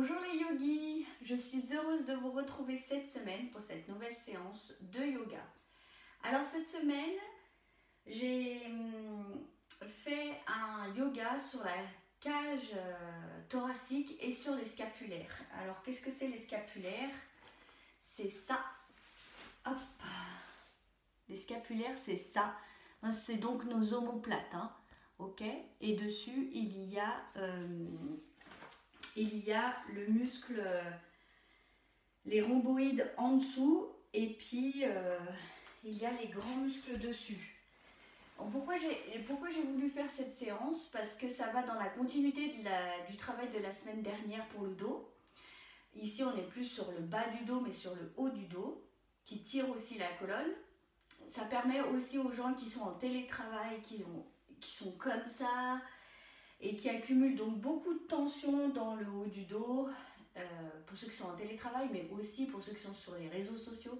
Bonjour les yogis, je suis heureuse de vous retrouver cette semaine pour cette nouvelle séance de yoga. Alors cette semaine, j'ai fait un yoga sur la cage thoracique et sur les scapulaires. Alors qu'est-ce que c'est les scapulaires? C'est ça. Hop. Les scapulaires, c'est ça. C'est donc nos omoplates. Hein. Ok. Et dessus, il y a le muscle, les rhomboïdes en dessous, et puis il y a les grands muscles dessus. Pourquoi j'ai voulu faire cette séance? Parce que ça va dans la continuité du travail de la semaine dernière pour le dos. Ici, on est plus sur le bas du dos, mais sur le haut du dos, qui tire aussi la colonne. Ça permet aussi aux gens qui sont en télétravail, qui sont comme ça, et qui accumulent donc beaucoup de tension dans le haut du dos, pour ceux qui sont en télétravail, mais aussi pour ceux qui sont sur les réseaux sociaux,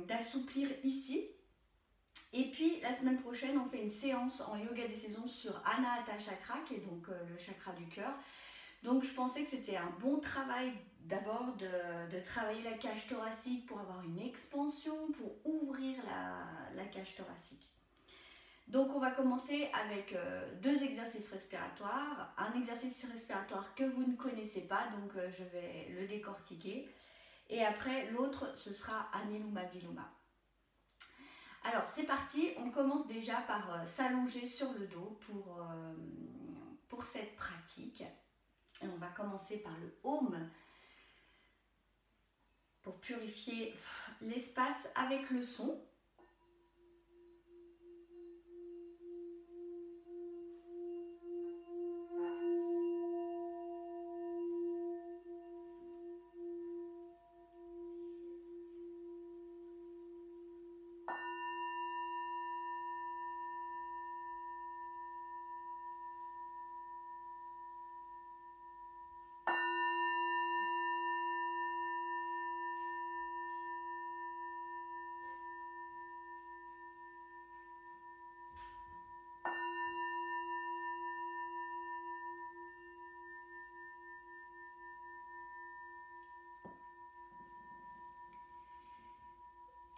d'assouplir ici. Et puis la semaine prochaine, on fait une séance en yoga des saisons sur Anahata Chakra, qui est donc le chakra du cœur. Donc je pensais que c'était un bon travail d'abord de travailler la cage thoracique pour avoir une expansion, pour ouvrir la cage thoracique. Donc on va commencer avec deux exercices respiratoires. Un exercice respiratoire que vous ne connaissez pas, donc je vais le décortiquer. Et après l'autre, ce sera Aniluma Viloma. Alors c'est parti, on commence déjà par s'allonger sur le dos pour cette pratique. Et on va commencer par le Om pour purifier l'espace avec le son.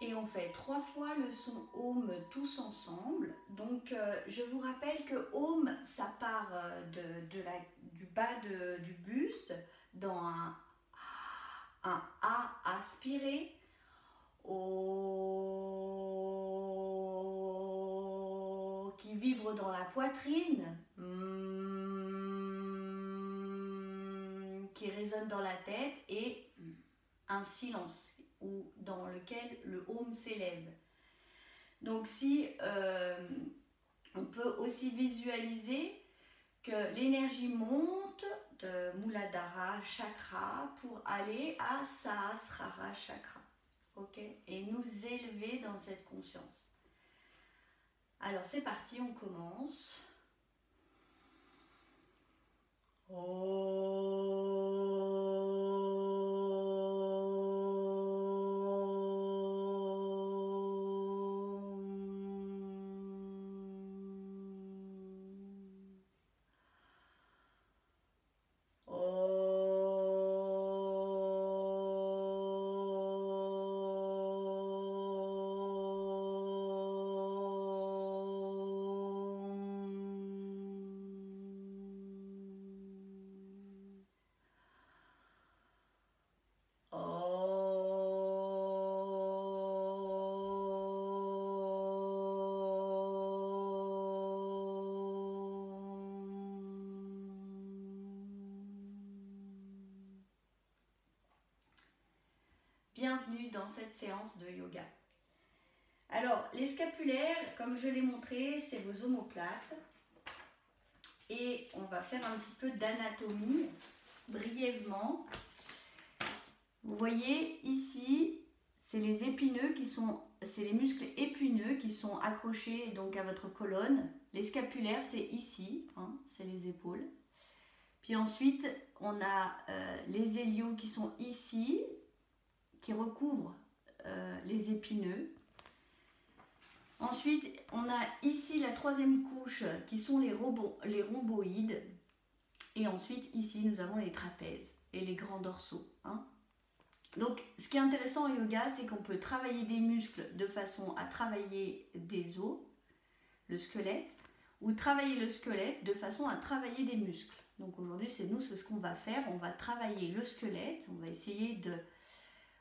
Et on fait 3 fois le son Om tous ensemble. Donc je vous rappelle que Om, ça part du bas du buste dans un A aspiré, O qui vibre dans la poitrine, qui résonne dans la tête, et un silence dans lequel le Om s'élève. Donc si on peut aussi visualiser que l'énergie monte de Muladhara Chakra pour aller à Sahasrara Chakra, ok, et nous élever dans cette conscience. Alors c'est parti, on commence. Bienvenue dans cette séance de yoga. Alors, les scapulaires, comme je l'ai montré, c'est vos omoplates. Et on va faire un petit peu d'anatomie, brièvement. Vous voyez, ici, c'est les épineux c'est les muscles épineux qui sont accrochés donc à votre colonne. Les scapulaires, c'est ici, hein, c'est les épaules. Puis ensuite, on a les hélios qui sont ici, qui recouvrent les épineux. Ensuite, on a ici la troisième couche qui sont les rhomboïdes. Et ensuite, ici, nous avons les trapèzes et les grands dorsaux. Hein. Donc, ce qui est intéressant en yoga, c'est qu'on peut travailler des muscles de façon à travailler des os, le squelette, ou travailler le squelette de façon à travailler des muscles. Donc aujourd'hui, c'est ce qu'on va faire. On va travailler le squelette, on va essayer de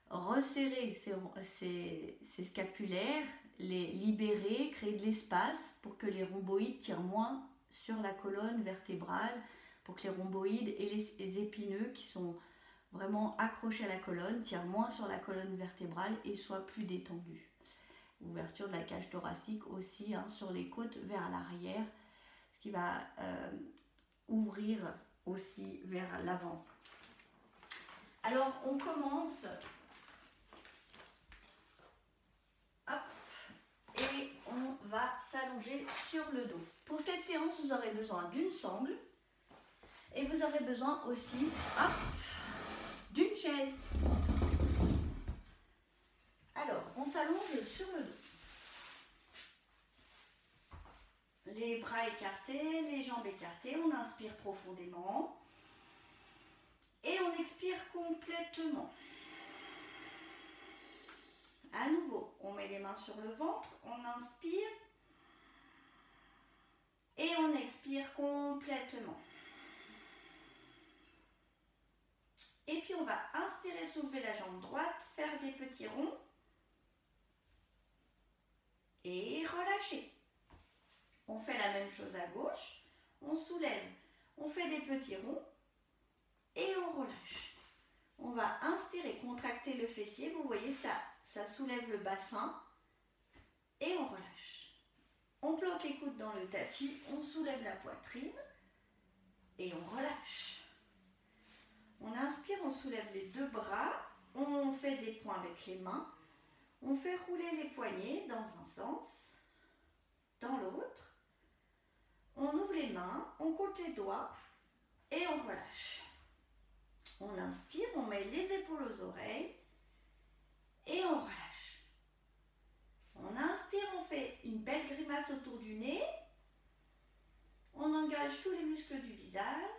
resserrer ces scapulaires, les libérer, créer de l'espace pour que les rhomboïdes tirent moins sur la colonne vertébrale, pour que les rhomboïdes et les épineux qui sont vraiment accrochés à la colonne tirent moins sur la colonne vertébrale et soient plus détendus. Ouverture de la cage thoracique aussi, hein, sur les côtes vers l'arrière, ce qui va ouvrir aussi vers l'avant. Alors on commence, hop, et on va s'allonger sur le dos. Pour cette séance, vous aurez besoin d'une sangle et vous aurez besoin aussi, hop, d'une chaise. Alors, on s'allonge sur le dos. Les bras écartés, les jambes écartées, on inspire profondément et on expire complètement. À nouveau, on met les mains sur le ventre, on inspire et on expire complètement. Et puis on va inspirer, soulever la jambe droite, faire des petits ronds et relâcher. On fait la même chose à gauche, on soulève, on fait des petits ronds et on relâche. On va inspirer, contracter le fessier, vous voyez ça soulève le bassin et on relâche. On plante les coudes dans le tapis, on soulève la poitrine et on relâche. On inspire, on soulève les deux bras, on fait des points avec les mains, on fait rouler les poignets dans un sens, dans l'autre. On ouvre les mains, on compte les doigts et on relâche. On inspire, on met les épaules aux oreilles et on relâche. On inspire, on fait une belle grimace autour du nez. On engage tous les muscles du visage.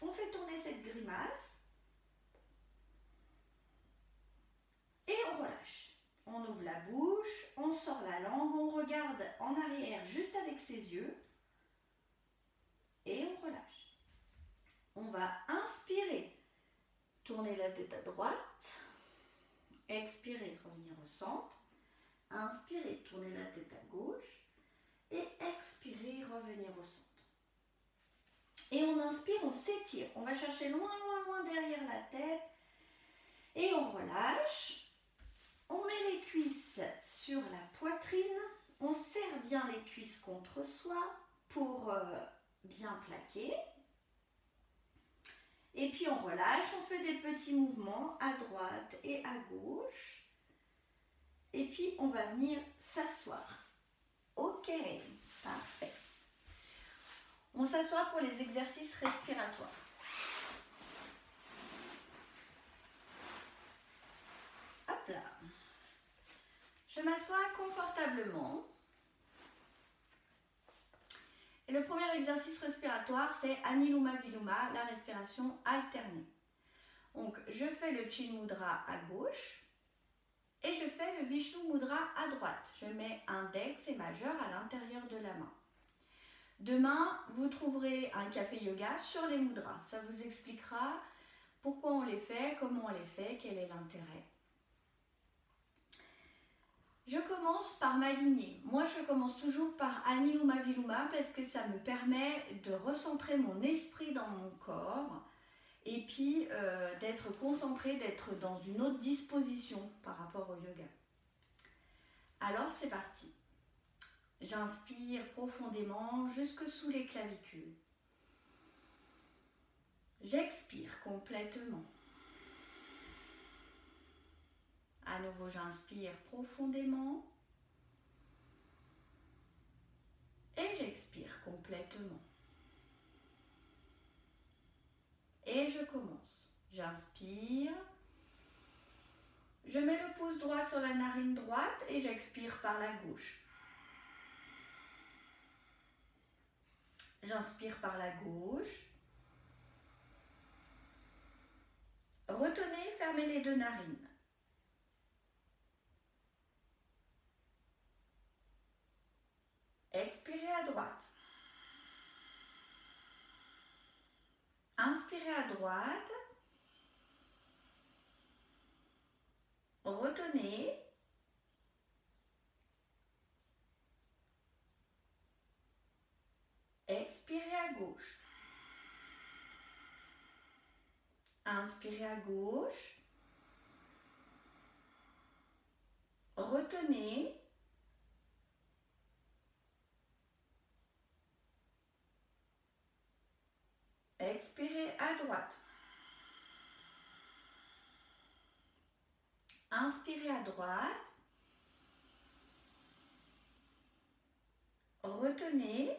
On fait tourner cette grimace. Et on relâche. On ouvre la bouche, on sort la langue, on regarde en arrière juste avec ses yeux. Et on relâche. On va inspirer, tourner la tête à droite, expirer, revenir au centre, inspirer, tourner la tête à gauche et expirer, revenir au centre. Et on inspire, on s'étire, on va chercher loin, loin, loin derrière la tête et on relâche. On met les cuisses sur la poitrine, on serre bien les cuisses contre soi pour bien plaquer. Et puis on relâche, on fait des petits mouvements à droite et à gauche. Et puis on va venir s'asseoir. Ok, parfait. On s'assoit pour les exercices respiratoires. Hop là. Je m'assois confortablement. Et le premier exercice respiratoire, c'est Aniluma Viluma, la respiration alternée. Donc, je fais le Chin Mudra à gauche et je fais le Vishnu Mudra à droite. Je mets index et majeur à l'intérieur de la main. Demain, vous trouverez un café yoga sur les mudras. Ça vous expliquera pourquoi on les fait, comment on les fait, quel est l'intérêt. Je commence par m'aligner. Moi, je commence toujours par Aniluma Viluma parce que ça me permet de recentrer mon esprit dans mon corps et puis d'être concentré, d'être dans une autre disposition par rapport au yoga. Alors, c'est parti. J'inspire profondément jusque sous les clavicules. J'expire complètement. À nouveau, j'inspire profondément et j'expire complètement. Et je commence. J'inspire. Je mets le pouce droit sur la narine droite et j'expire par la gauche. J'inspire par la gauche. Retenez, fermez les deux narines. Expirez à droite. Inspirez à droite. Retenez. Expirez à gauche. Inspirez à gauche. Retenez. Expirez à droite. Inspirez à droite. Retenez.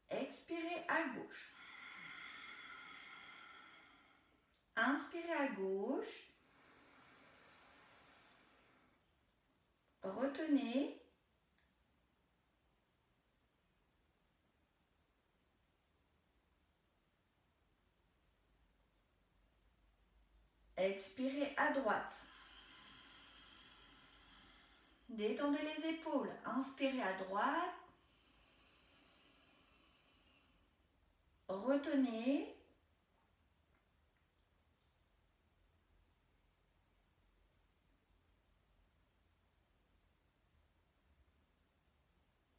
Expirez à gauche. Inspirez à gauche. Retenez. Expirez à droite. Détendez les épaules. Inspirez à droite. Retenez.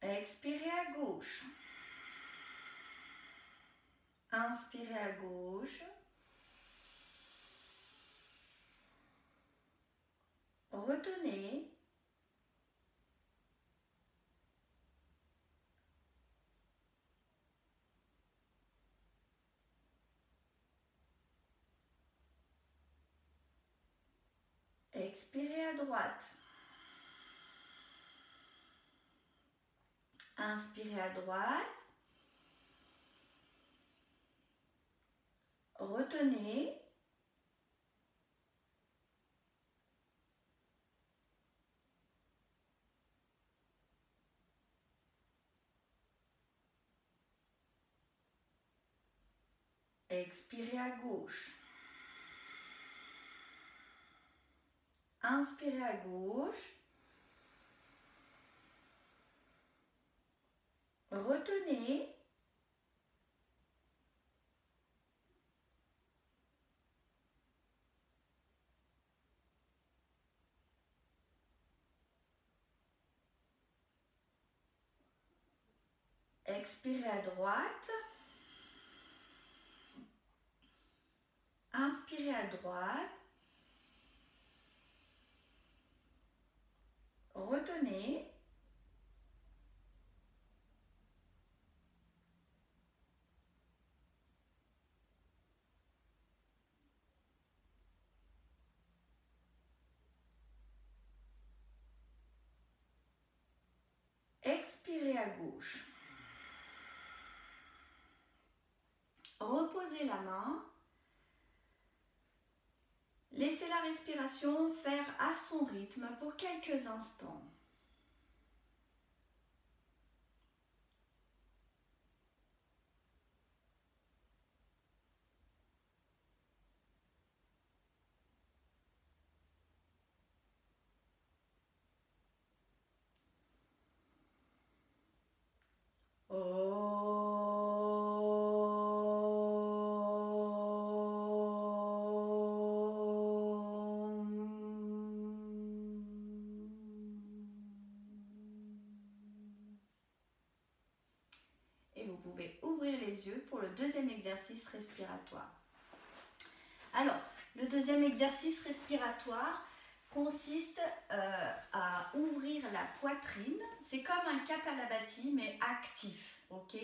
Expirez à gauche. Inspirez à gauche. Retenez. Expirez à droite. Inspirez à droite. Retenez. Expirez à gauche. Inspirez à gauche. Retenez. Expirez à droite. Inspirez à droite. Retenez. Expirez à gauche. Reposez la main. Laissez la respiration faire à son rythme pour quelques instants. Et vous pouvez ouvrir les yeux pour le deuxième exercice respiratoire. Alors, le deuxième exercice respiratoire consiste à ouvrir la poitrine. C'est comme un Kapalabhati, mais actif, ok?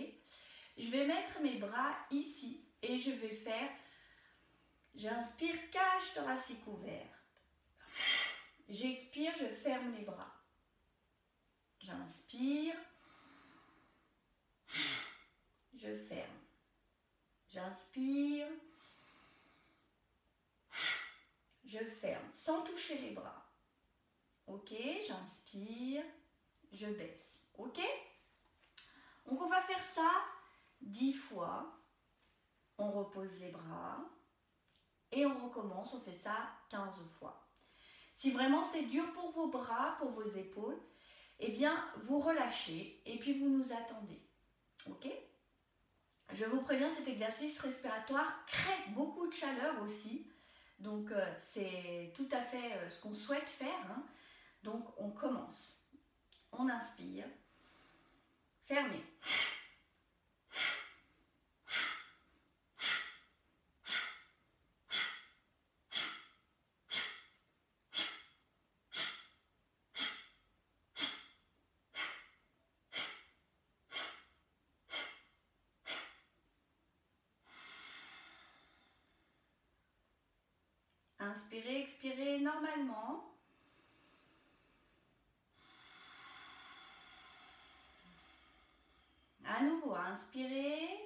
Je vais mettre mes bras ici et je vais faire, j'inspire, cage thoracique ouverte. J'expire, je ferme les bras. J'inspire, je ferme. J'inspire, je ferme, sans toucher les bras. Ok, j'inspire, je baisse. Ok? Donc on va faire ça 10 fois. On repose les bras et on recommence, on fait ça 15 fois. Si vraiment c'est dur pour vos bras, pour vos épaules, eh bien vous relâchez et puis vous nous attendez. Ok ? Je vous préviens, cet exercice respiratoire crée beaucoup de chaleur aussi. Donc c'est tout à fait ce qu'on souhaite faire. Hein. Donc on commence. On inspire. Fermez. Inspirez, expirez normalement. À nouveau, inspirez.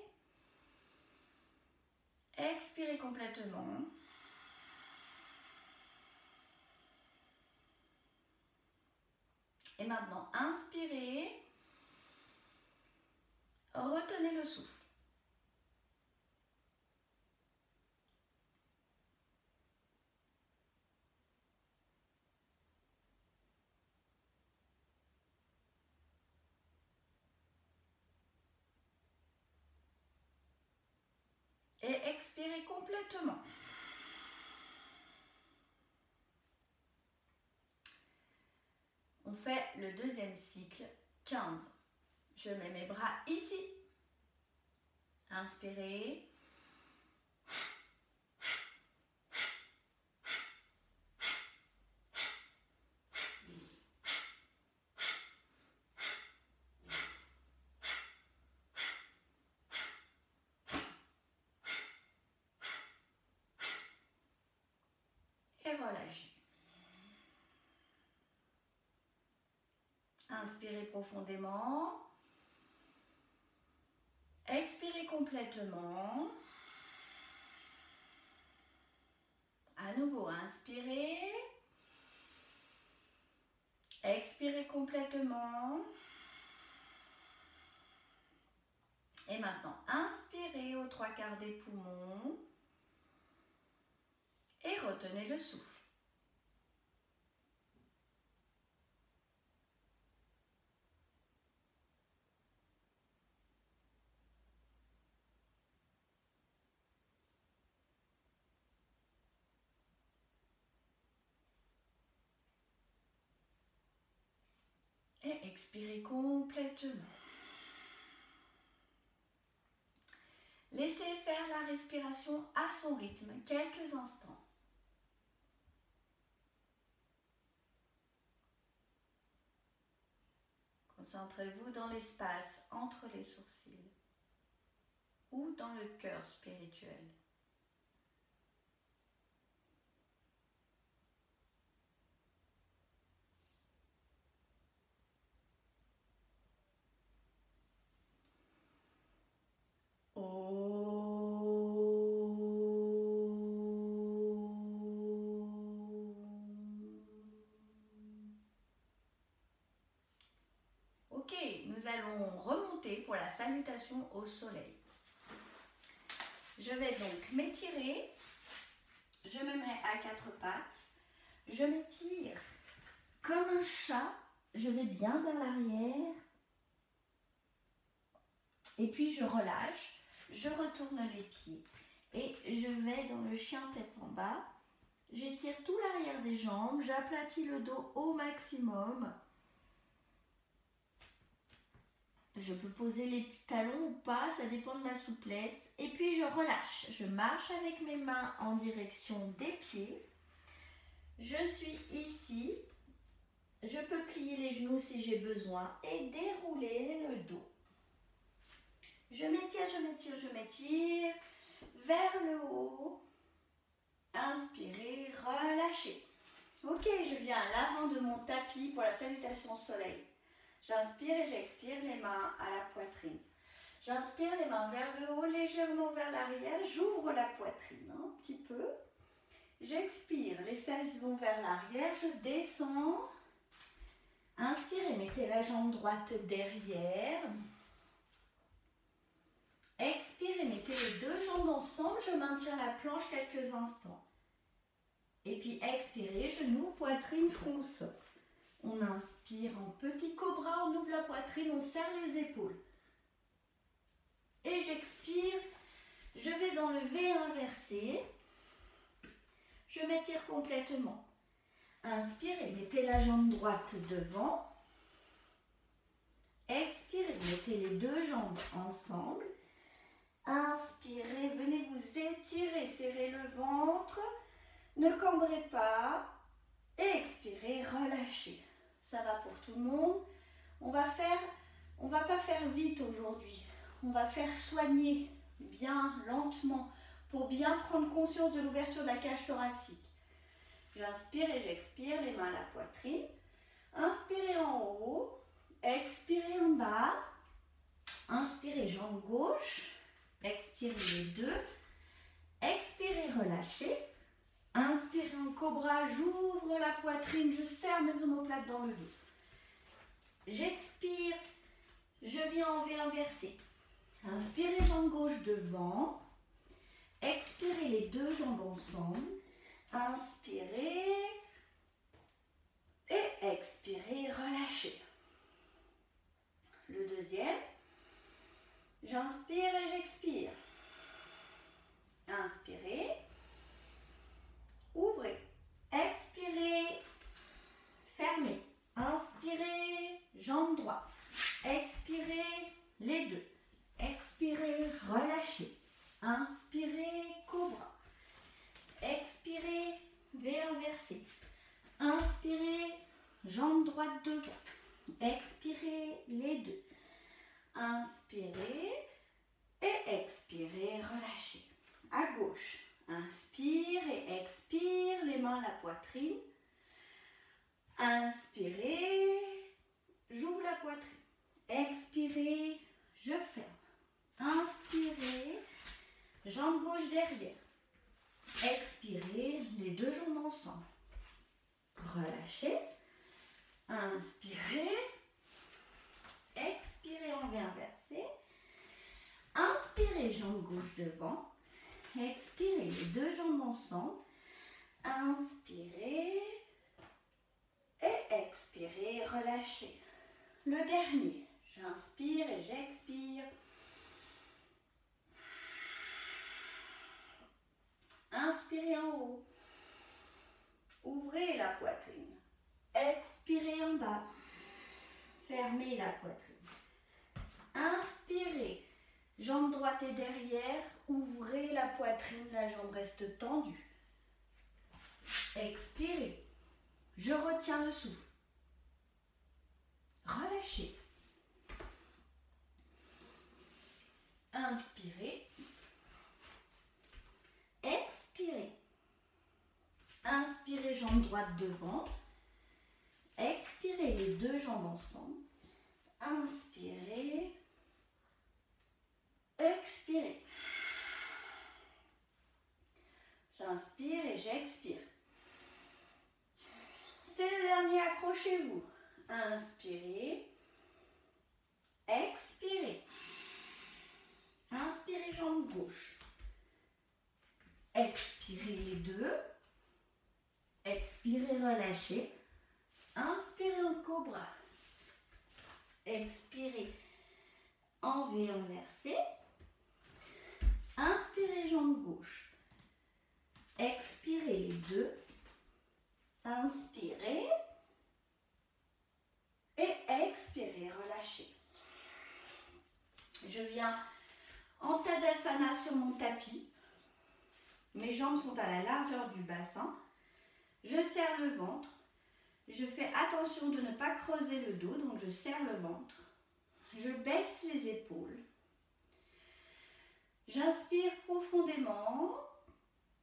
Expirez complètement. Et maintenant, inspirez. Retenez le souffle. Et expirez complètement. On fait le deuxième cycle, 15. Je mets mes bras ici. Inspirez. Et relâchez. Inspirez profondément. Expirez complètement. À nouveau, inspirez. Expirez complètement. Et maintenant, inspirez aux 3/4 des poumons. Et retenez le souffle. Et expirez complètement. Laissez faire la respiration à son rythme, quelques instants. Concentrez-vous dans l'espace entre les sourcils ou dans le cœur spirituel. Ok, nous allons remonter pour la salutation au soleil. Je vais donc m'étirer. Je me mets à 4 pattes. Je m'étire comme un chat. Je vais bien vers l'arrière. Et puis je relâche. Je retourne les pieds. Et je vais dans le chien tête en bas. J'étire tout l'arrière des jambes. J'aplatis le dos au maximum. Je peux poser les talons ou pas, ça dépend de ma souplesse. Et puis je relâche. Je marche avec mes mains en direction des pieds. Je suis ici. Je peux plier les genoux si j'ai besoin et dérouler le dos. Je m'étire, je m'étire, je m'étire vers le haut. Inspirez, relâchez. Ok, je viens à l'avant de mon tapis pour la salutation au soleil. J'inspire et j'expire, les mains à la poitrine. J'inspire, les mains vers le haut, légèrement vers l'arrière. J'ouvre la poitrine un petit peu. J'expire, les fesses vont vers l'arrière. Je descends. Inspirez, mettez la jambe droite derrière. Expirez, mettez les deux jambes ensemble, je maintiens la planche quelques instants. Et puis expirez, genoux, poitrine, front au sol. On inspire en petit cobra, on ouvre la poitrine, on serre les épaules. Et j'expire, je vais dans le V inversé. Je m'étire complètement. Inspirez, mettez la jambe droite devant. Expirez, mettez les deux jambes ensemble. Inspirez, venez vous étirer, serrez le ventre. Ne cambrez pas. Et expirez, relâchez. Ça va pour tout le monde. On va pas faire vite aujourd'hui. On va faire soigner, bien, lentement, pour bien prendre conscience de l'ouverture de la cage thoracique. J'inspire et j'expire, les mains à la poitrine. Inspirez en haut, expirez en bas. Inspirez, jambe gauche. Expirez les deux. Expirez, relâchez. Inspirez en cobra, j'ouvre la poitrine, je serre mes omoplates dans le dos. J'expire, je viens en V inversé. Inspirez, jambe gauche devant. Expirez les deux jambes ensemble. Inspirez et expirez, relâchez. Le deuxième, j'inspire et j'expire. Inspirez, ouvrez, expirez, fermez. Inspirez, jambe droite. Expirez, les deux. Expirez, relâchez. Inspirez, cobra. Expirez, V inversé. Inspirez, jambe droite devant. Expirez, les deux. Inspirez et expirez, relâchez. À gauche, inspire et expire, les mains à la poitrine. Inspirez, j'ouvre la poitrine. Expirez, je ferme. Inspirez, jambe gauche derrière. Expirez, les deux jambes ensemble. Relâchez. Inspirez. Expirez en V inversé. Inspirez, jambe gauche devant. Expirez, les deux jambes ensemble. Inspirez. Et expirez, relâchez. Le dernier, j'inspire et j'expire. Inspirez en haut. Ouvrez la poitrine. Expirez en bas. Fermez la poitrine. Inspirez. Jambe droite et derrière. Ouvrez la poitrine. La jambe reste tendue. Expirez. Je retiens le souffle. Relâchez. Inspirez. Expirez. Inspirez, jambe droite devant. Expirez, les deux jambes ensemble. Inspirez. Expirez. J'inspire et j'expire. C'est le dernier, accrochez-vous. Inspirez. Expirez. Inspirez, jambe gauche. Expirez les deux. Expirez, relâchez. Inspirez en cobra. Expirez en V inversé. Inspirez, jambe gauche. Expirez les deux. Inspirez. Et expirez, relâchez. Je viens en Tadasana sur mon tapis. Mes jambes sont à la largeur du bassin. Je serre le ventre. Je fais attention de ne pas creuser le dos, donc je serre le ventre. Je baisse les épaules. J'inspire profondément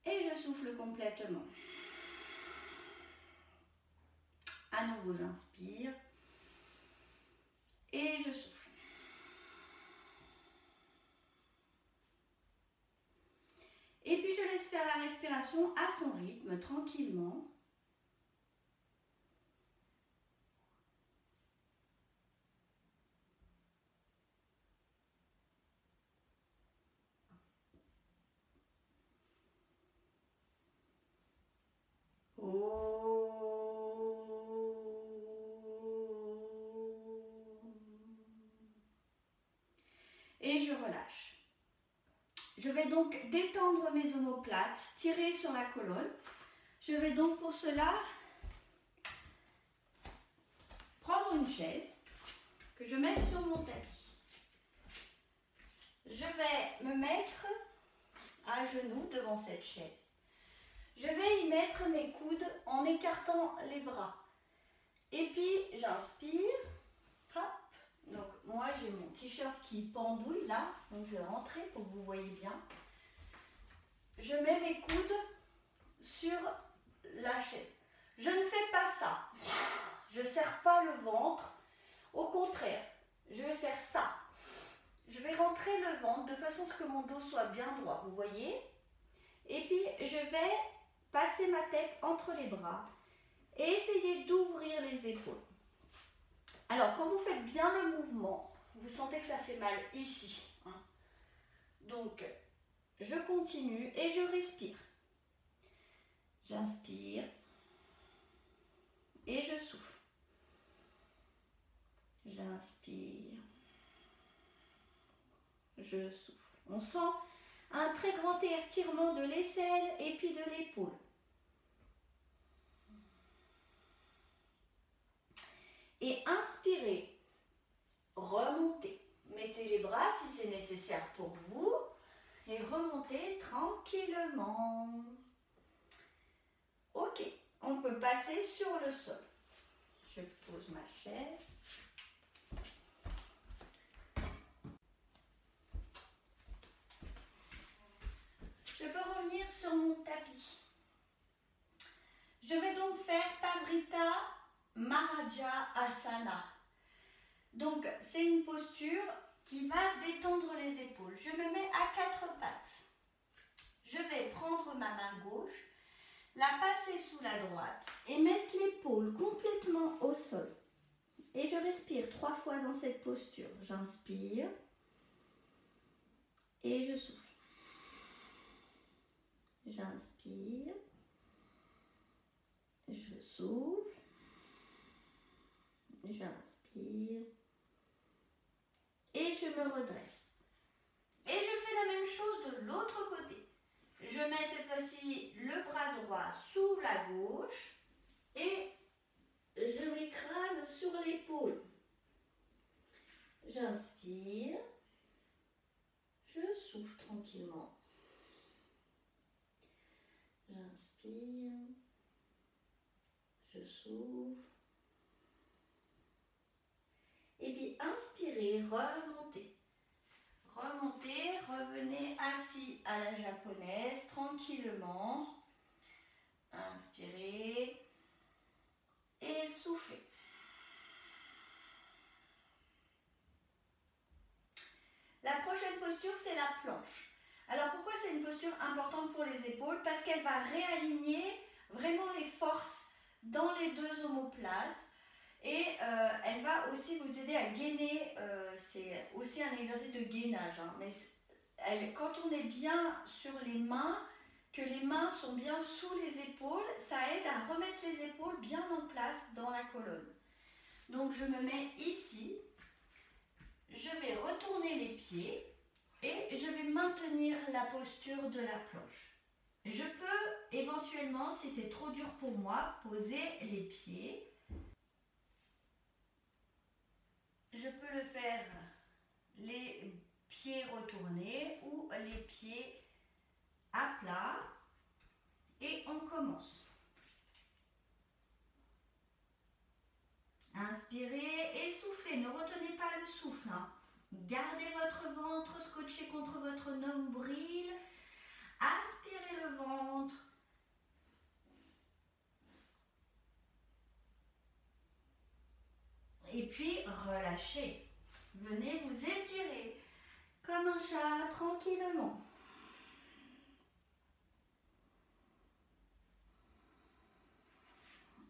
et je souffle complètement. À nouveau, j'inspire et je souffle. Et puis je laisse faire la respiration à son rythme, tranquillement. Et je relâche. Je vais donc détendre mes omoplates, tirer sur la colonne. Je vais donc pour cela prendre une chaise que je mets sur mon tapis. Je vais me mettre à genoux devant cette chaise. Je vais y mettre mes coudes en écartant les bras. Et puis j'inspire. Hop. Donc moi j'ai mon t-shirt qui pendouille là. Donc je vais rentrer pour que vous voyez bien. Je mets mes coudes sur la chaise. Je ne fais pas ça. Je ne serre pas le ventre. Au contraire, je vais faire ça. Je vais rentrer le ventre de façon à ce que mon dos soit bien droit. Vous voyez? Et puis je vais passer ma tête entre les bras et essayer d'ouvrir les épaules. Alors, quand vous faites bien le mouvement, vous sentez que ça fait mal ici. Hein. Donc, je continue et je respire. J'inspire et je souffle. J'inspire. Je souffle. On sent un très grand étirement de l'aisselle et puis de l'épaule. Et inspirez, remontez. Mettez les bras si c'est nécessaire pour vous et remontez tranquillement. Ok, on peut passer sur le sol. Je pose ma chaise. Je peux revenir sur mon tapis. Je vais donc faire Pavrita Maharaja Asana. Donc, c'est une posture qui va détendre les épaules. Je me mets à quatre pattes. Je vais prendre ma main gauche, la passer sous la droite et mettre l'épaule complètement au sol. Et je respire 3 fois dans cette posture. J'inspire et je souffle. J'inspire, je souffle, j'inspire et je me redresse. Et je fais la même chose de l'autre côté. Je mets cette fois-ci le bras droit sous la gauche et je m'écrase sur l'épaule. J'inspire, je souffle tranquillement. J'inspire, je souffle. Et puis inspirez, remontez. Remontez, revenez assis à la japonaise tranquillement. Inspirez et soufflez. La prochaine posture, c'est la planche. Alors pourquoi c'est une posture importante pour les épaules? Parce qu'elle va réaligner vraiment les forces dans les deux omoplates et elle va aussi vous aider à gainer, c'est aussi un exercice de gainage, hein, mais quand on est bien sur les mains, que les mains sont bien sous les épaules, ça aide à remettre les épaules bien en place dans la colonne. Donc je me mets ici, je vais retourner les pieds. Et je vais maintenir la posture de la planche. Je peux éventuellement, si c'est trop dur pour moi, poser les pieds. Je peux le faire les pieds retournés ou les pieds à plat. Et on commence. Inspirez et soufflez. Ne retenez pas le souffle. Hein. Gardez votre ventre scotché contre votre nombril. Aspirez le ventre. Et puis relâchez. Venez vous étirer comme un chat tranquillement.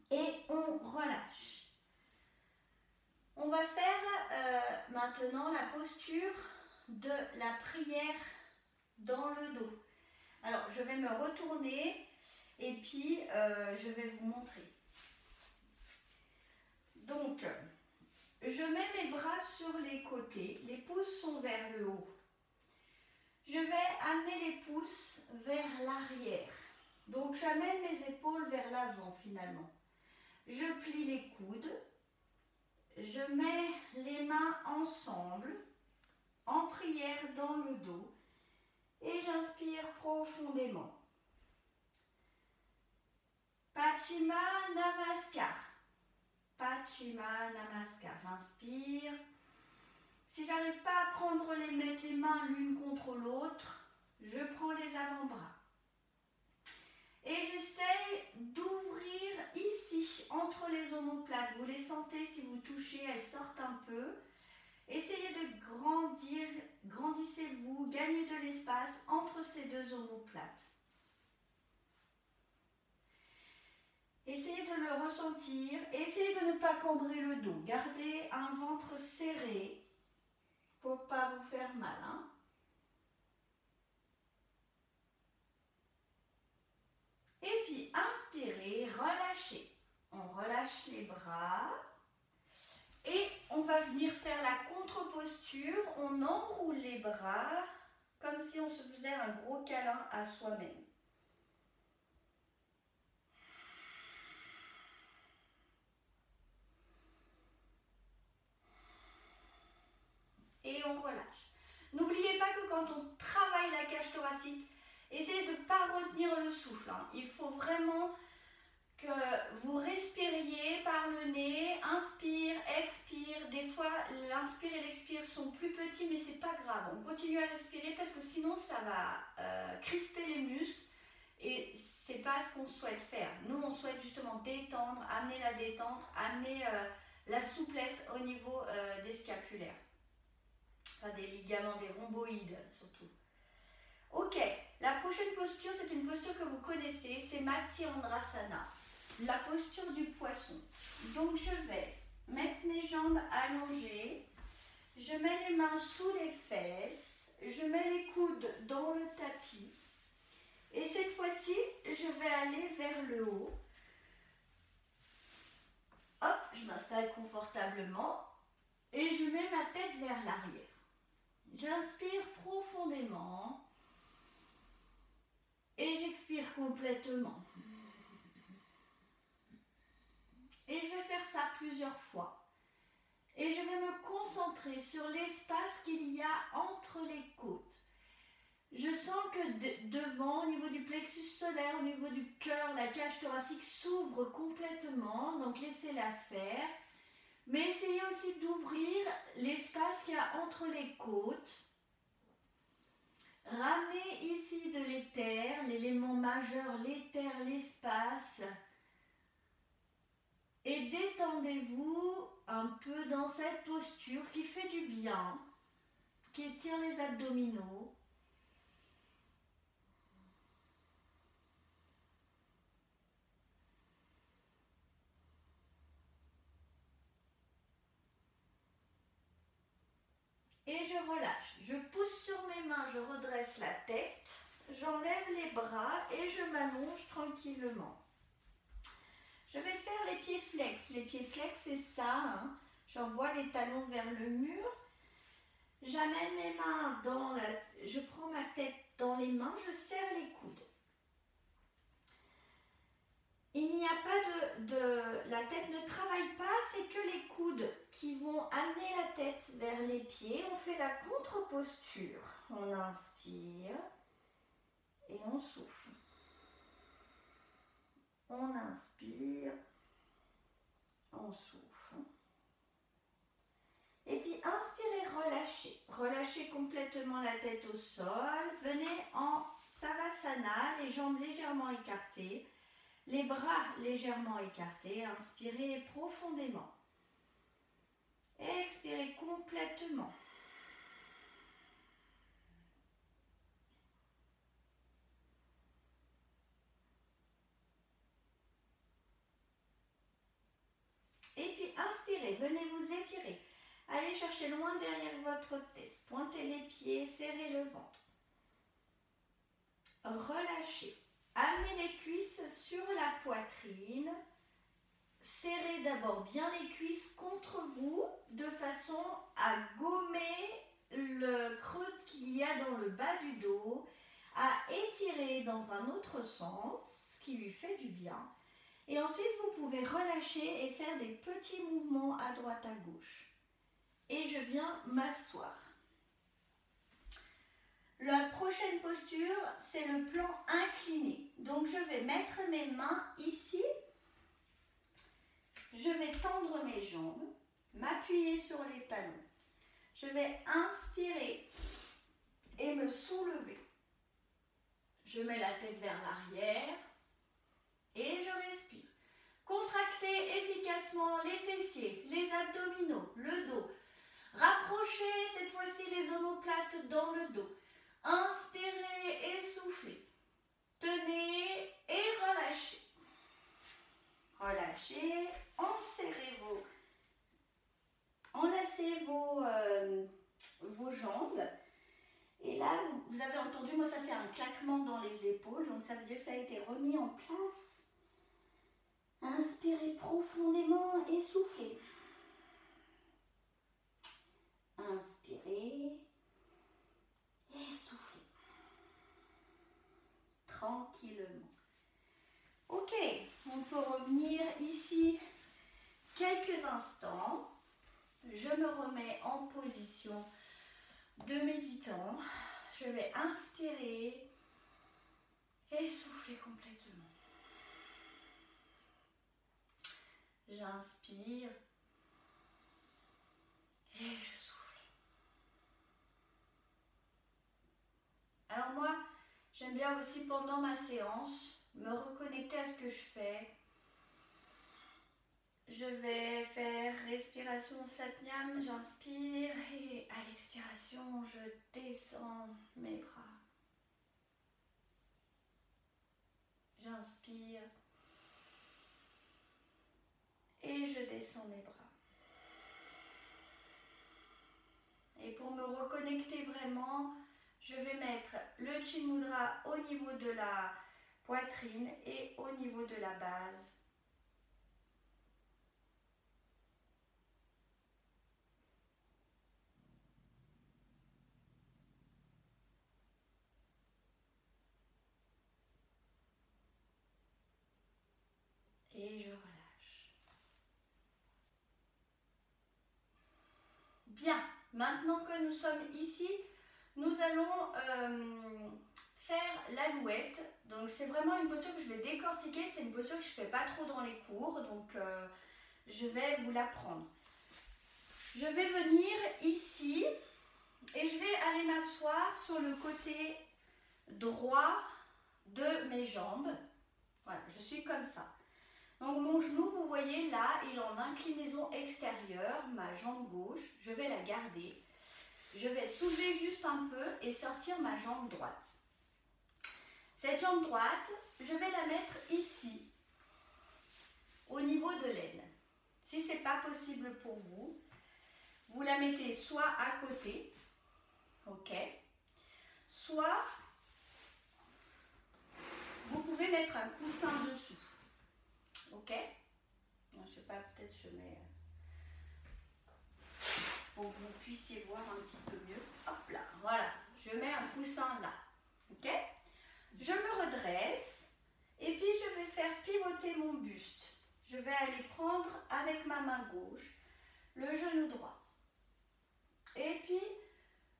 Et on relâche. On va faire maintenant la posture de la prière dans le dos. Alors, je vais me retourner Et puis, je vais vous montrer. Donc, je mets mes bras sur les côtés, les pouces sont vers le haut. Je vais amener les pouces vers l'arrière. Donc, j'amène mes épaules vers l'avant finalement. Je plie les coudes. Je mets les mains ensemble, en prière dans le dos. Et j'inspire profondément. Paschimma Namaskar. Paschimma Namaskar. J'inspire. Si j'arrive pas à prendre mettre les mains l'une contre l'autre, je prends les avant-bras. Et j'essaye d'ouvrir ici, entre les omoplates. Vous les sentez si vous touchez, elles sortent un peu. Essayez de grandir, grandissez-vous, gagnez de l'espace entre ces deux omoplates. Essayez de le ressentir, essayez de ne pas cambrer le dos. Gardez un ventre serré pour ne pas vous faire mal. Hein. Et puis inspirez, relâchez. On relâche les bras. Et on va venir faire la contre-posture. On enroule les bras comme si on se faisait un gros câlin à soi-même. Et on relâche. N'oubliez pas que quand on travaille la cage thoracique, essayez de ne pas retenir le souffle. Hein. Il faut vraiment que vous respiriez par le nez, inspire, expire. Des fois, l'inspire et l'expire sont plus petits, mais c'est pas grave. On continue à respirer parce que sinon, ça va crisper les muscles et c'est pas ce qu'on souhaite faire. Nous, on souhaite justement détendre, amener la détente, amener la souplesse au niveau des scapulaires. Enfin, des ligaments, des rhomboïdes surtout. Ok, la prochaine posture, c'est une posture que vous connaissez, c'est Matsyendrasana, la posture du poisson. Donc je vais mettre mes jambes allongées, je mets les mains sous les fesses, je mets les coudes dans le tapis et cette fois-ci, je vais aller vers le haut. Hop, je m'installe confortablement et je mets ma tête vers l'arrière. J'inspire profondément et j'expire complètement. Et je vais faire ça plusieurs fois. Et je vais me concentrer sur l'espace qu'il y a entre les côtes. Je sens que devant, au niveau du plexus solaire, au niveau du cœur, la cage thoracique s'ouvre complètement. Donc laissez-la faire. Mais essayez aussi d'ouvrir l'espace qu'il y a entre les côtes. Ramenez ici de l'éther, l'élément majeur, l'éther, l'espace. Et détendez-vous un peu dans cette posture qui fait du bien, qui étire les abdominaux. Et je relâche. Je pousse sur mes mains, je redresse la tête, j'enlève les bras et je m'allonge tranquillement. Je vais faire les pieds flex. Les pieds flex, c'est ça. Hein. J'envoie les talons vers le mur. J'amène mes mains dans la... Je prends ma tête dans les mains, je serre les coudes. Il n'y a pas la tête ne travaille pas, c'est que les coudes qui vont amener la tête vers les pieds. On fait la contre-posture. On inspire et on souffle. On inspire, on souffle. Et puis inspirez, relâchez. Relâchez complètement la tête au sol. Venez en Savasana, les jambes légèrement écartées. Les bras légèrement écartés, inspirez profondément. Expirez complètement. Et puis inspirez, venez vous étirer. Allez chercher loin derrière votre tête. Pointez les pieds, serrez le ventre. Relâchez. amenez les cuisses sur la poitrine. Serrez d'abord bien les cuisses contre vous de façon à gommer le creux qu'il y a dans le bas du dos, à étirer dans un autre sens, ce qui lui fait du bien. Et ensuite, vous pouvez relâcher et faire des petits mouvements à droite à gauche. Et je viens m'asseoir. La prochaine posture, c'est le plan incliné. Donc, je vais mettre mes mains ici. Je vais tendre mes jambes, m'appuyer sur les talons. Je vais inspirer et me soulever. Je mets la tête vers l'arrière et je respire. Contractez efficacement les fessiers, les abdominaux, le dos. Rapprochez cette fois-ci les omoplates dans le dos. Inspirez et soufflez. Tenez et relâchez. Relâchez, enlacez vos jambes. Et là, vous avez entendu, moi ça fait un claquement dans les épaules, donc ça veut dire que ça a été remis en place. Inspirez profondément et soufflez. Inspirez et soufflez. Tranquillement. Ok, on peut revenir ici quelques instants. Je me remets en position de méditant. Je vais inspirer et souffler complètement. J'inspire et je souffle. Alors moi, j'aime bien aussi pendant ma séance me reconnecter à ce que je fais. Je vais faire respiration Satnam, j'inspire et à l'expiration, je descends mes bras. J'inspire et je descends mes bras. Et pour me reconnecter vraiment, je vais mettre le Chin Mudra au niveau de la poitrine et au niveau de la base. Et je relâche. Bien, maintenant que nous sommes ici, nous allons faire l'alouette. Donc c'est vraiment une posture que je vais décortiquer. C'est une posture que je ne fais pas trop dans les cours, donc je vais vous l'apprendre. Je vais venir ici et je vais aller m'asseoir sur le côté droit de mes jambes. Voilà, je suis comme ça. Donc mon genou, vous voyez là, il est en inclinaison extérieure, ma jambe gauche, je vais la garder. Je vais soulever juste un peu et sortir ma jambe droite. Cette jambe droite, je vais la mettre ici, au niveau de l'aine. Si ce n'est pas possible pour vous, vous la mettez soit à côté, ok, soit vous pouvez mettre un coussin dessous. Ok, je ne sais pas, peut-être je mets pour que vous puissiez voir un petit peu mieux. Hop là, voilà, je mets un coussin là. Ok, je me redresse et puis je vais faire pivoter mon buste. Je vais aller prendre avec ma main gauche le genou droit. Et puis,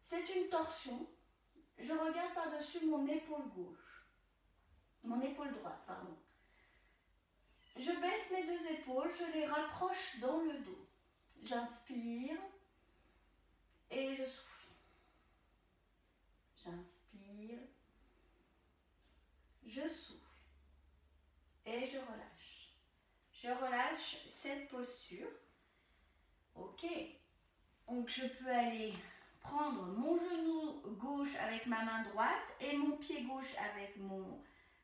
c'est une torsion. Je regarde par-dessus mon épaule gauche. Mon épaule droite, pardon. Je baisse mes deux épaules, je les rapproche dans le dos. J'inspire et je souffle. J'inspire, je souffle et je relâche. Je relâche cette posture. Ok. Donc je peux aller prendre mon genou gauche avec ma main droite et mon pied gauche avec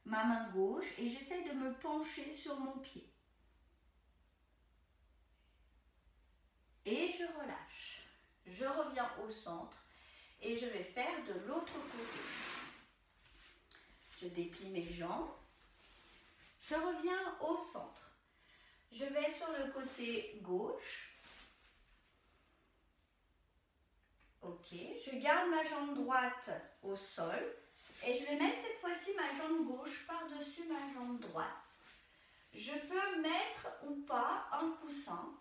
ma main gauche et j'essaie de me pencher sur mon pied. Et je relâche. Je reviens au centre et je vais faire de l'autre côté. Je déplie mes jambes. Je reviens au centre. Je vais sur le côté gauche. Ok, je garde ma jambe droite au sol. Et je vais mettre cette fois-ci ma jambe gauche par-dessus ma jambe droite. Je peux mettre ou pas un coussin.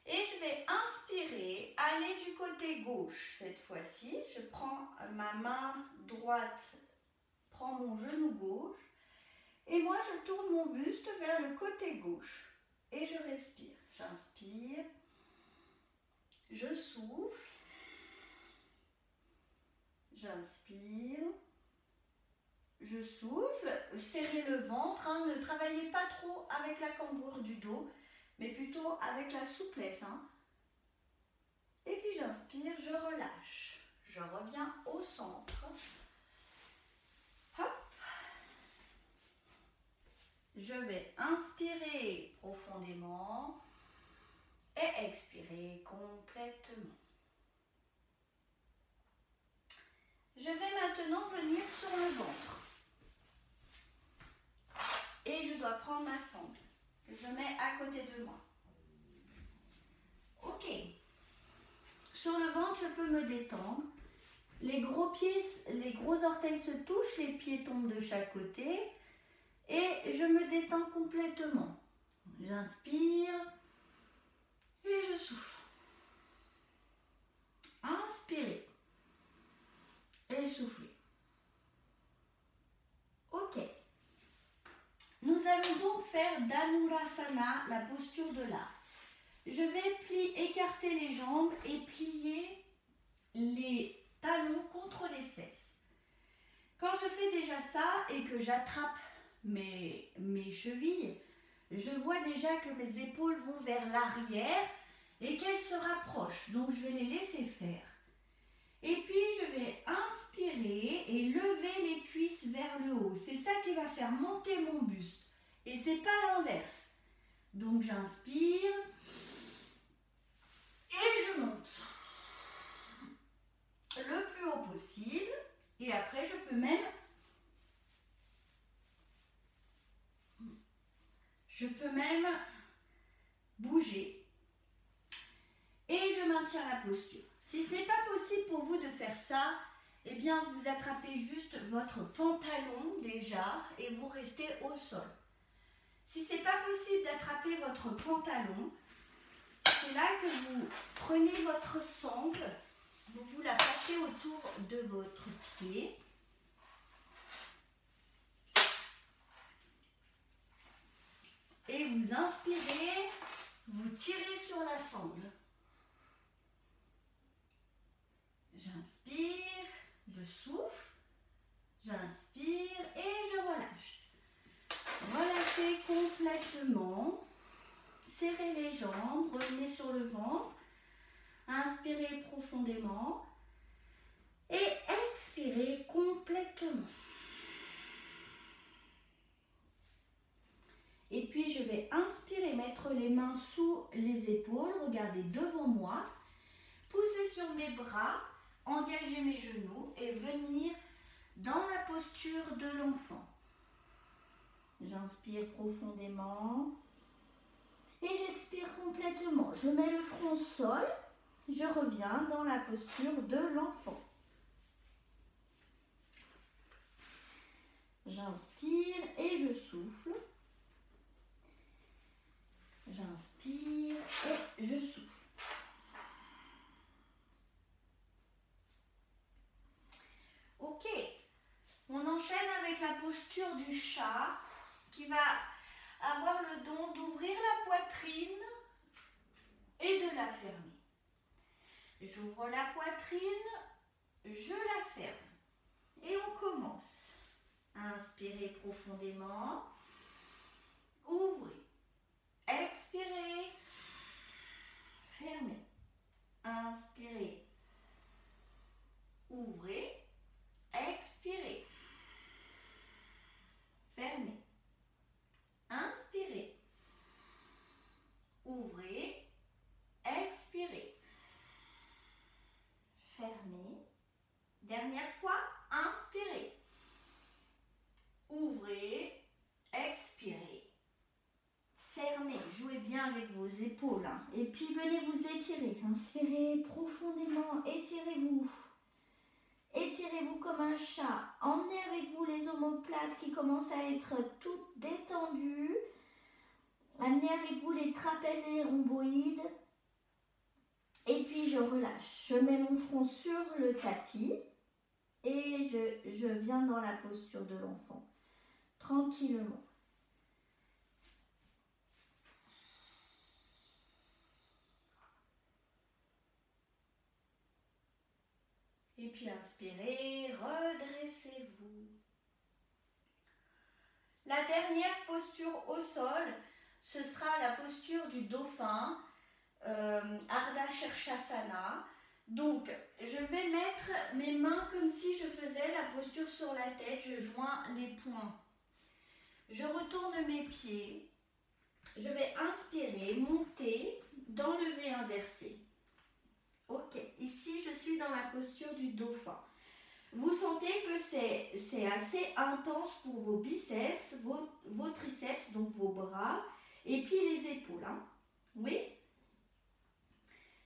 Et je vais inspirer, aller du côté gauche cette fois-ci. Je prends ma main droite, prends mon genou gauche. Et moi, je tourne mon buste vers le côté gauche. Et je respire. J'inspire. Je souffle. J'inspire. Je souffle. Serrez le ventre. Hein. Ne travaillez pas trop avec la cambrure du dos, mais plutôt avec la souplesse. Hein. Et puis j'inspire, je relâche. Je reviens au centre. Hop. Je vais inspirer profondément et expirer complètement. Je vais maintenant venir sur le ventre. Et je dois prendre ma sangle que je mets à côté de moi. Ok. Sur le ventre, je peux me détendre. Les gros pieds, les gros orteils se touchent, les pieds tombent de chaque côté. Et je me détends complètement. J'inspire et je souffle. Inspirez et soufflez. Ok. Nous allons donc faire Dhanurasana, la posture de l'arc. Je vais écarter les jambes et plier les talons contre les fesses. Quand je fais déjà ça et que j'attrape mes chevilles, je vois déjà que mes épaules vont vers l'arrière et qu'elles se rapprochent. Donc je vais les laisser faire. Et puis je vais inspirer et lever les cuisses vers le haut. C'est ça qui va faire monter mon buste. Et c'est pas l'inverse. Donc j'inspire et je monte le plus haut possible. Et après je peux même bouger. Et je maintiens la posture. Si ce n'est pas possible pour vous de faire ça, eh bien vous attrapez juste votre pantalon déjà et vous restez au sol. Si ce n'est pas possible d'attraper votre pantalon, c'est là que vous prenez votre sangle, vous la placez autour de votre pied. Et vous inspirez, vous tirez sur la sangle. J'inspire, je souffle, j'inspire et je relâche. Relâchez complètement, serrez les jambes, revenez sur le ventre, inspirez profondément et expirez complètement. Et puis je vais inspirer, mettre les mains sous les épaules, regardez devant moi, pousser sur mes bras, engager mes genoux et venir dans la posture de l'enfant. J'inspire profondément et j'expire complètement. Je mets le front au sol, je reviens dans la posture de l'enfant. J'inspire et je souffle. J'inspire et je souffle. Ok, on enchaîne avec la posture du chat qui va avoir le don d'ouvrir la poitrine et de la fermer. J'ouvre la poitrine, je la ferme. Et on commence. Inspirez profondément. Ouvrez. Expirez. Fermez. Inspirez. Ouvrez. Expirez. Fermez. Inspirez. Ouvrez. Expirez. Fermez. Dernière fois. vos épaules. Hein. Et puis venez vous étirer. Inspirez profondément, étirez-vous. Étirez-vous comme un chat. Emmenez avec vous les omoplates qui commencent à être toutes détendues. Amenez avec vous les trapèzes et les rhomboïdes. Et puis je relâche. Je mets mon front sur le tapis et je viens dans la posture de l'enfant. Tranquillement. Et puis inspirez, redressez-vous. La dernière posture au sol, ce sera la posture du dauphin, Ardha Shirshasana. Donc, je vais mettre mes mains comme si je faisais la posture sur la tête, je joins les poings. Je retourne mes pieds, je vais inspirer, monter dans le V inversé. Ok, ici je suis dans la posture du dauphin. Vous sentez que c'est assez intense pour vos biceps, vos triceps, donc vos bras, et puis les épaules. Hein. Oui?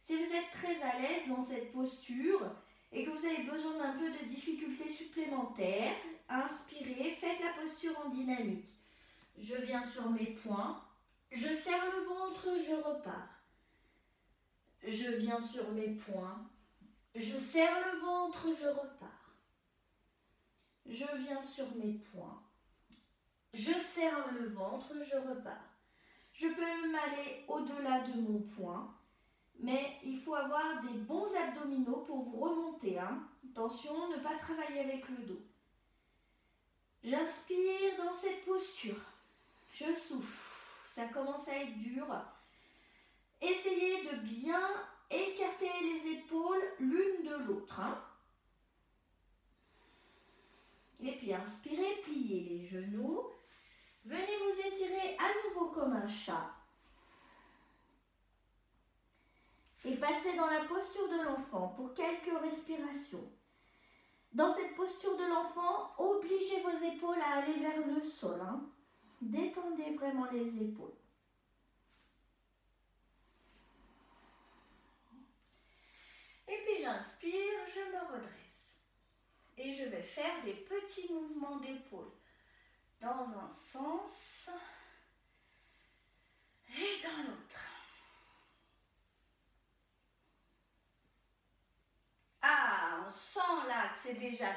Si vous êtes très à l'aise dans cette posture et que vous avez besoin d'un peu de difficulté supplémentaire, inspirez, faites la posture en dynamique. Je viens sur mes poings, je serre le ventre, je repars. Je viens sur mes poings, je serre le ventre, je repars. Je viens sur mes poings, je serre le ventre, je repars. Je peux même aller au-delà de mon poing, mais il faut avoir des bons abdominaux pour vous remonter. Hein. Attention, ne pas travailler avec le dos. J'inspire dans cette posture, je souffle, ça commence à être dur. Essayez de bien écarter les épaules l'une de l'autre. Hein. Et puis inspirez, pliez les genoux. Venez vous étirer à nouveau comme un chat. Et passez dans la posture de l'enfant pour quelques respirations. Dans cette posture de l'enfant, obligez vos épaules à aller vers le sol. Hein. Détendez vraiment les épaules. Et puis j'inspire, je me redresse. Et je vais faire des petits mouvements d'épaule dans un sens et dans l'autre. Ah, on sent là que c'est déjà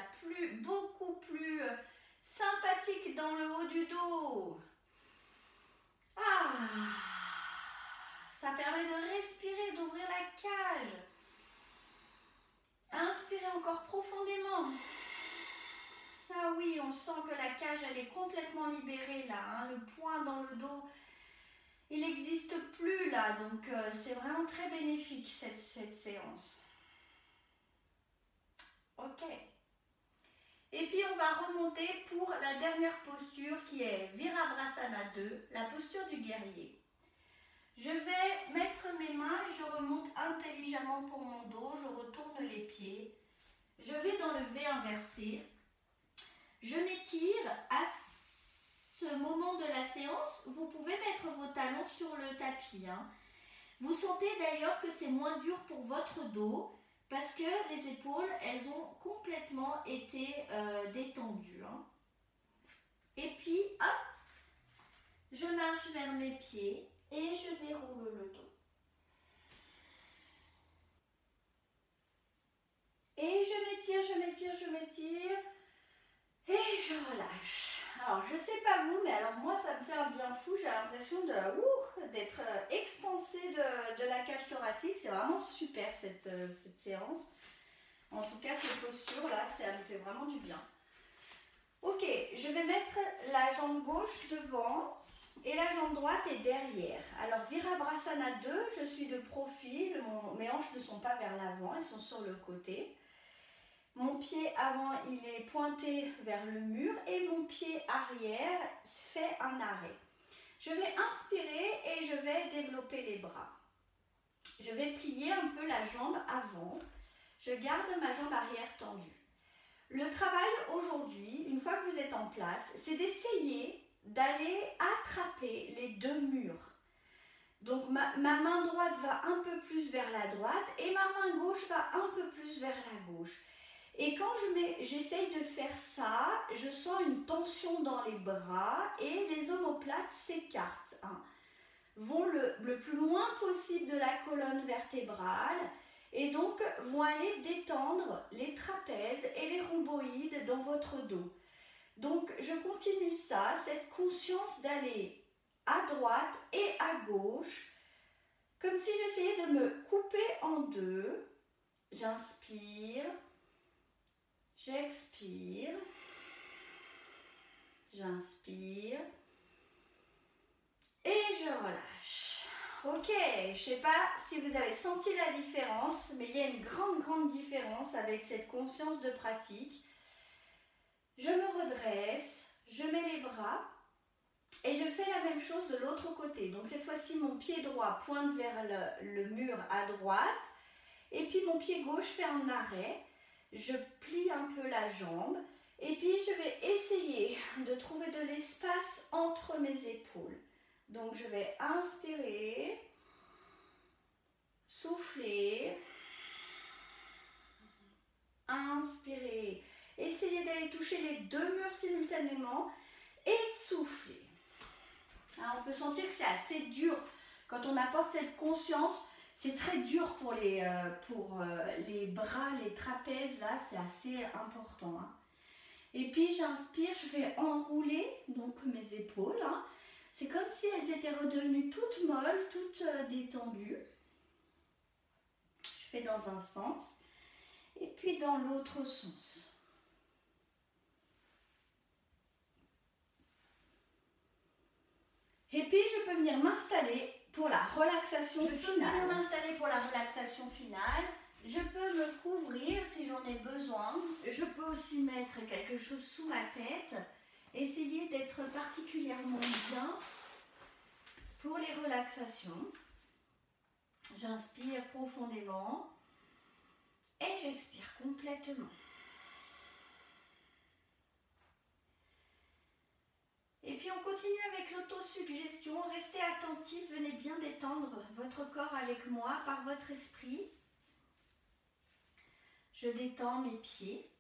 beaucoup plus sympathique dans le haut du dos. Ah, ça permet de respirer, d'ouvrir la cage. Inspirez encore profondément. Ah oui, on sent que la cage elle est complètement libérée là, hein, le poing dans le dos, il n'existe plus là, donc c'est vraiment très bénéfique cette séance. Ok. Et puis on va remonter pour la dernière posture qui est Virabhadrasana 2, la posture du guerrier. Je vais mettre mes mains et je remonte intelligemment pour mon dos, je retourne les pieds, je vais dans le V inversé. Je m'étire. À ce moment de la séance, vous pouvez mettre vos talons sur le tapis. Hein. Vous sentez d'ailleurs que c'est moins dur pour votre dos parce que les épaules, elles ont complètement été détendues. Hein. Et puis, hop, je marche vers mes pieds et je déroule le dos. Et je m'étire, je m'étire, je m'étire. Et je relâche. Alors, je sais pas vous, mais alors moi, ça me fait un bien fou. J'ai l'impression d'être expansée de la cage thoracique. C'est vraiment super cette séance. En tout cas, cette posture-là, ça me fait vraiment du bien. Ok, je vais mettre la jambe gauche devant et la jambe droite est derrière. Alors, Virabhadrasana 2, je suis de profil. Mes hanches ne sont pas vers l'avant, elles sont sur le côté. Mon pied avant, il est pointé vers le mur et mon pied arrière fait un arrêt. Je vais inspirer et je vais développer les bras. Je vais plier un peu la jambe avant. Je garde ma jambe arrière tendue. Le travail aujourd'hui, une fois que vous êtes en place, c'est d'essayer d'aller attraper les deux murs. Donc ma main droite va un peu plus vers la droite et ma main gauche va un peu plus vers la gauche. Et quand j'essaye de faire ça, je sens une tension dans les bras et les omoplates s'écartent, hein, vont le plus loin possible de la colonne vertébrale et donc vont aller détendre les trapèzes et les rhomboïdes dans votre dos. Donc je continue ça, cette conscience d'aller à droite et à gauche, comme si j'essayais de me couper en deux. J'inspire, j'expire, j'inspire et je relâche. Ok, je ne sais pas si vous avez senti la différence, mais il y a une grande différence avec cette conscience de pratique. Je me redresse, je mets les bras et je fais la même chose de l'autre côté. Donc cette fois-ci, mon pied droit pointe vers le mur à droite et puis mon pied gauche fait un arrêt. Je plie un peu la jambe et puis je vais essayer de trouver de l'espace entre mes épaules. Donc je vais inspirer, souffler, inspirer. Essayez d'aller toucher les deux murs simultanément et souffler. Alors, on peut sentir que c'est assez dur quand on apporte cette conscience. C'est très dur pour les bras, les trapèzes, là, c'est assez important. Hein. Et puis j'inspire, je vais enrouler donc mes épaules. Hein. C'est comme si elles étaient redevenues toutes molles, toutes détendues. Je fais dans un sens et puis dans l'autre sens. Et puis je peux venir m'installer pour la relaxation finale. Je peux venir m'installer pour la relaxation finale. Je peux me couvrir si j'en ai besoin. Je peux aussi mettre quelque chose sous ma tête. Essayer d'être particulièrement bien pour les relaxations. J'inspire profondément et j'expire complètement. Et puis on continue avec l'autosuggestion. Restez attentif, venez bien détendre votre corps avec moi par votre esprit. Je détends mes pieds.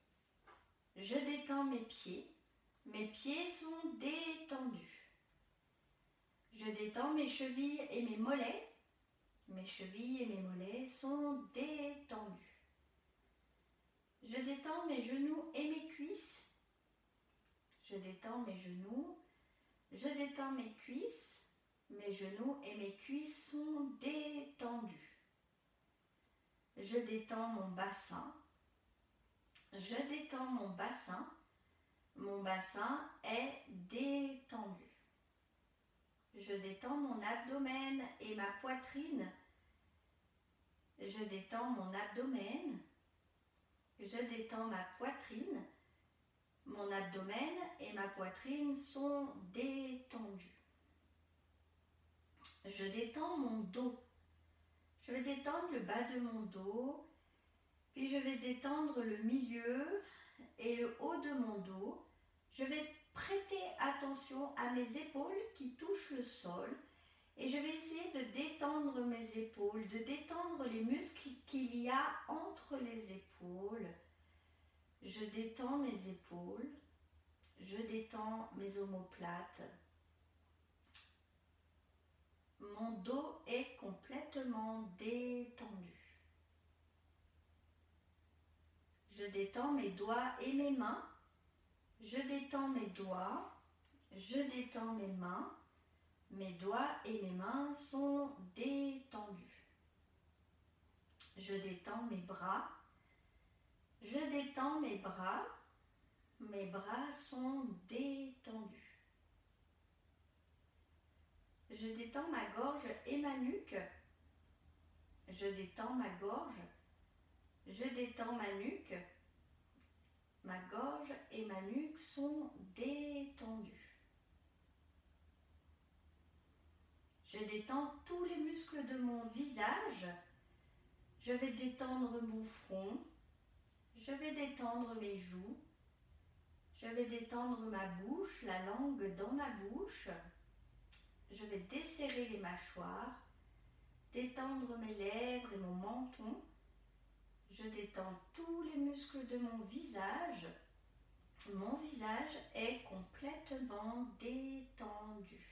Je détends mes pieds. Mes pieds sont détendus. Je détends mes chevilles et mes mollets. Mes chevilles et mes mollets sont détendus. Je détends mes genoux et mes cuisses. Je détends mes genoux. Je détends mes cuisses. Mes genoux et mes cuisses sont détendus. Je détends mon bassin. Je détends mon bassin. Mon bassin est détendu. Je détends mon abdomen et ma poitrine. Je détends mon abdomen. Je détends ma poitrine. Mon abdomen et ma poitrine sont détendus. Je détends mon dos. Je vais détendre le bas de mon dos. Puis je vais détendre le milieu et le haut de mon dos. Je vais prêter attention à mes épaules qui touchent le sol. Et je vais essayer de détendre mes épaules, de détendre les muscles qu'il y a entre les épaules. Je détends mes épaules. Je détends mes omoplates. Mon dos est complètement détendu. Je détends mes doigts et mes mains. Je détends mes doigts. Je détends mes mains. Mes doigts et mes mains sont détendus. Je détends mes bras. Je détends mes bras. Mes bras sont détendus. Je détends ma gorge et ma nuque. Je détends ma gorge. Je détends ma nuque. Ma gorge et ma nuque sont détendues. Je détends tous les muscles de mon visage. Je vais détendre mon front. Je vais détendre mes joues. Je vais détendre ma bouche, la langue dans ma bouche. Je vais desserrer les mâchoires. détendre mes lèvres et mon menton. Je détends tous les muscles de mon visage. Mon visage est complètement détendu.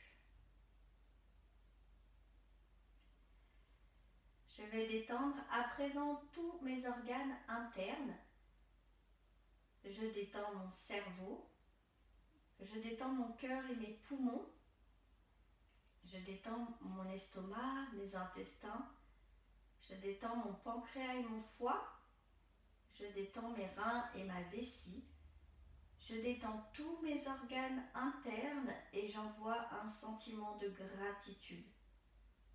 Je vais détendre à présent tous mes organes internes. Je détends mon cerveau. Je détends mon cœur et mes poumons. Je détends mon estomac, mes intestins. Je détends mon pancréas et mon foie. Je détends mes reins et ma vessie. Je détends tous mes organes internes et j'envoie un sentiment de gratitude.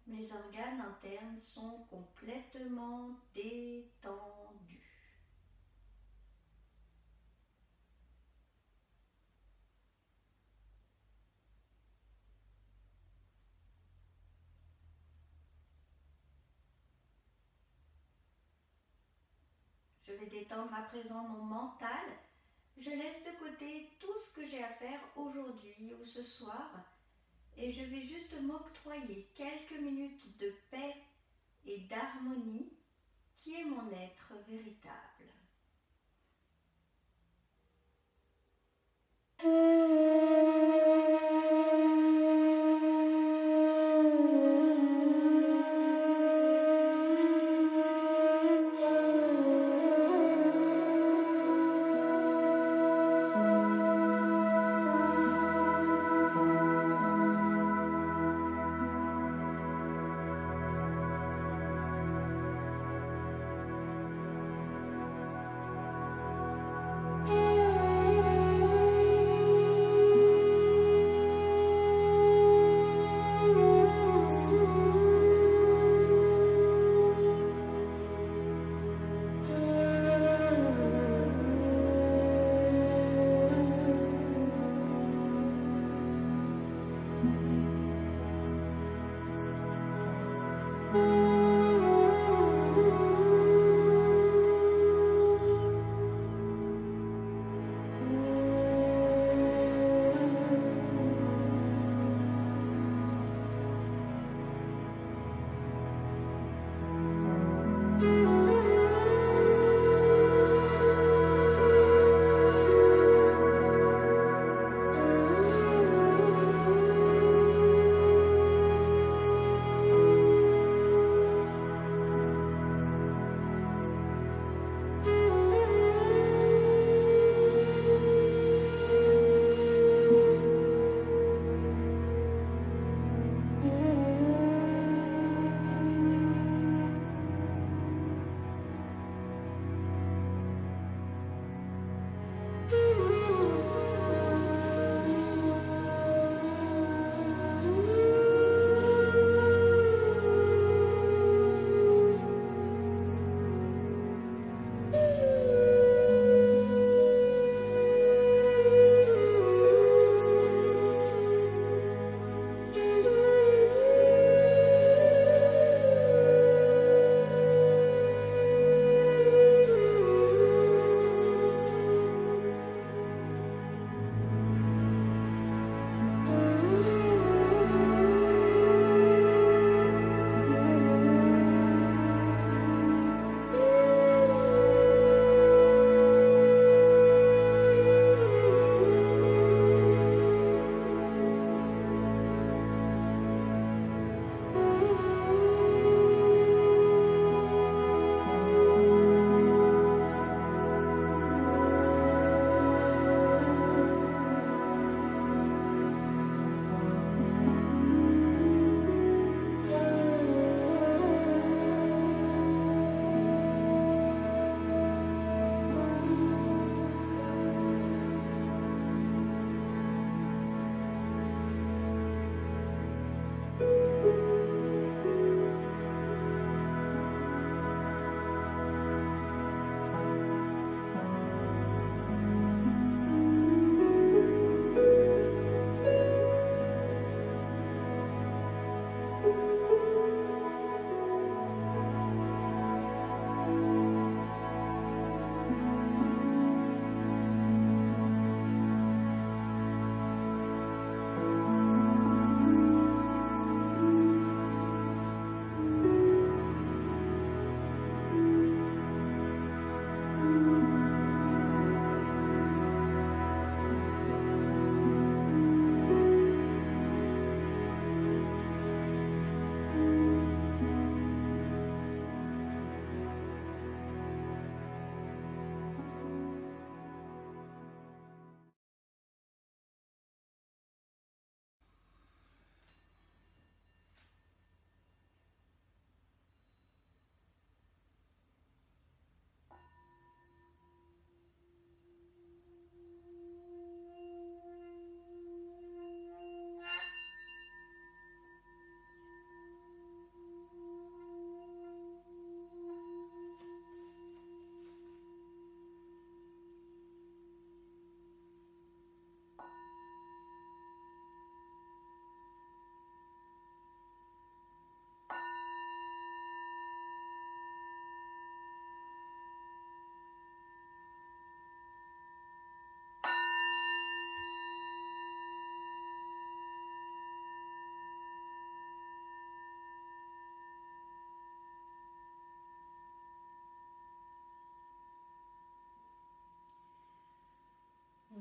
Mes organes internes sont complètement détendus. Je vais détendre à présent mon mental. Je laisse de côté tout ce que j'ai à faire aujourd'hui ou ce soir et je vais juste m'octroyer quelques minutes de paix et d'harmonie qui est mon être véritable.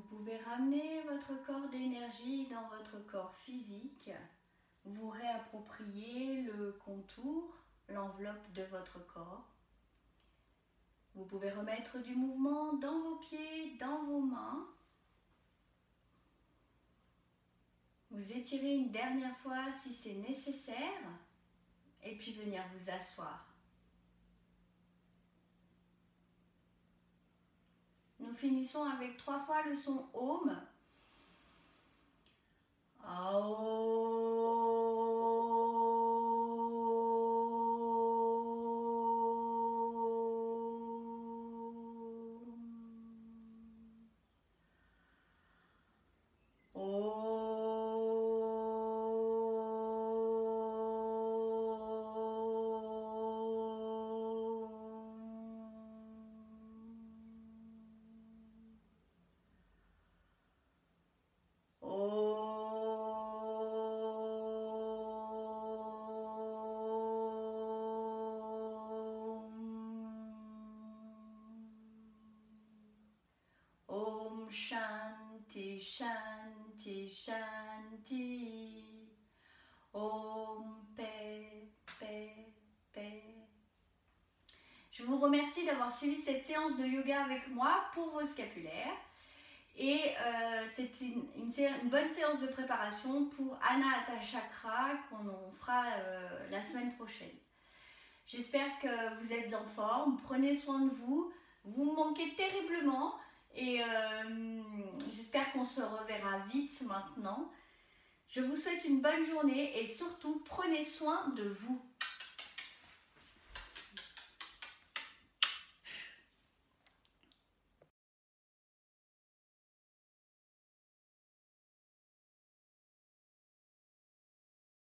pouvez ramener votre corps d'énergie dans votre corps physique. Vous réappropriez le contour, l'enveloppe de votre corps. Vous pouvez remettre du mouvement dans vos pieds, dans vos mains. Vous étirez une dernière fois si c'est nécessaire et puis venir vous asseoir. Nous finissons avec 3 fois le son Om. Shanti, Shanti, Shanti. Om, paix, paix, paix. Je vous remercie d'avoir suivi cette séance de yoga avec moi pour vos scapulaires. Et c'est une bonne séance de préparation pour Anahata Chakra qu'on fera la semaine prochaine. J'espère que vous êtes en forme, prenez soin de vous. Vous me manquez terriblement. Et j'espère qu'on se reverra vite maintenant. Je vous souhaite une bonne journée et surtout prenez soin de vous.